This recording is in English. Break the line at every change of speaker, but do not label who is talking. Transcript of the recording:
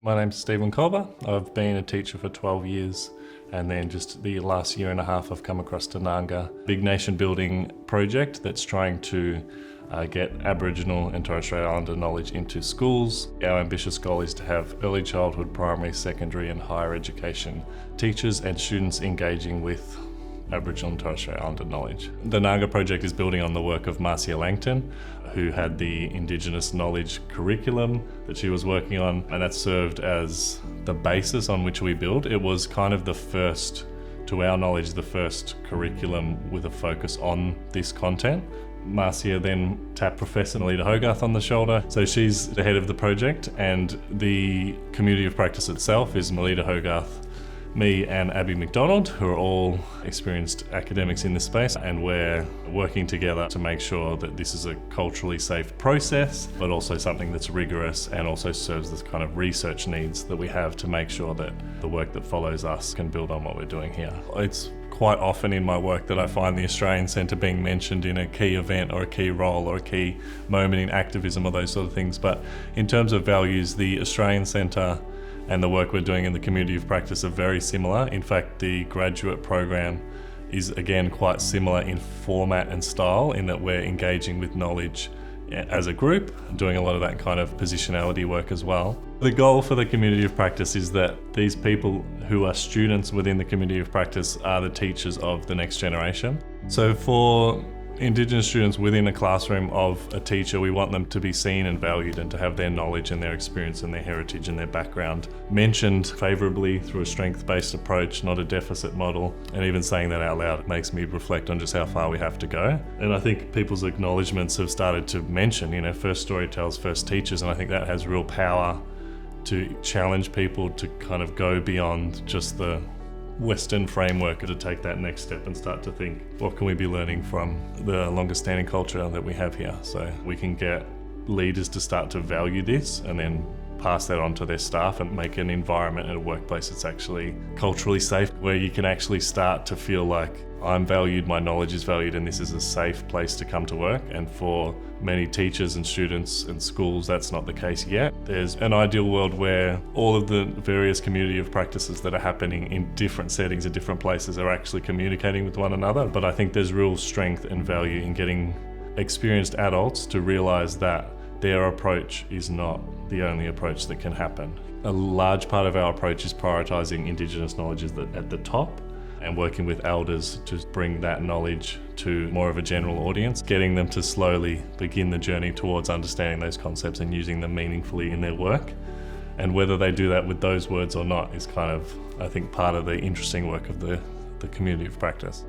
My name's Stephen Kolber. I've been a teacher for 12 years, and then just the last year and a half I've come across to Ngarrngga, big nation building project that's trying to get Aboriginal and Torres Strait Islander knowledge into schools. Our ambitious goal is to have early childhood, primary, secondary and higher education teachers and students engaging with Aboriginal and Torres Strait Islander knowledge. The Ngarrngga project is building on the work of Marcia Langton, who had the Indigenous knowledge curriculum that she was working on, and that served as the basis on which we build. It was kind of the first, to our knowledge, the first curriculum with a focus on this content. Marcia then tapped Professor Melitta Hogarth on the shoulder. So she's the head of the project, and the community of practice itself is Melitta Hogarth, me and Abbey McDonald, who are all experienced academics in this space, and we're working together to make sure that this is a culturally safe process, but also something that's rigorous and also serves the kind of research needs that we have to make sure that the work that follows us can build on what we're doing here. It's quite often in my work that I find the Australian Centre being mentioned in a key event or a key role or a key moment in activism or those sort of things. But in terms of values, the Australian Centre and the work we're doing in the community of practice are very similar. In fact, the graduate program is again quite similar in format and style, in that we're engaging with knowledge as a group, doing a lot of that kind of positionality work as well. The goal for the community of practice is that these people who are students within the community of practice are the teachers of the next generation. So for Indigenous students within a classroom of a teacher, we want them to be seen and valued and to have their knowledge and their experience and their heritage and their background mentioned favourably through a strength-based approach, not a deficit model. And even saying that out loud makes me reflect on just how far we have to go. And I think people's acknowledgements have started to mention, first story tells first teachers, and I think that has real power to challenge people to kind of go beyond just the Western framework, to take that next step and start to think, what can we be learning from the longer standing culture that we have here? So we can get leaders to start to value this and then pass that on to their staff and make an environment at a workplace that's actually culturally safe, where you can actually start to feel like I'm valued, my knowledge is valued, and this is a safe place to come to work. And for many teachers and students and schools, that's not the case yet. There's an ideal world where all of the various community of practices that are happening in different settings in different places are actually communicating with one another. But I think there's real strength and value in getting experienced adults to realise that their approach is not the only approach that can happen. A large part of our approach is prioritising Indigenous knowledge at the top, and working with elders to bring that knowledge to more of a general audience, getting them to slowly begin the journey towards understanding those concepts and using them meaningfully in their work. And whether they do that with those words or not is kind of, I think, part of the interesting work of the community of practice.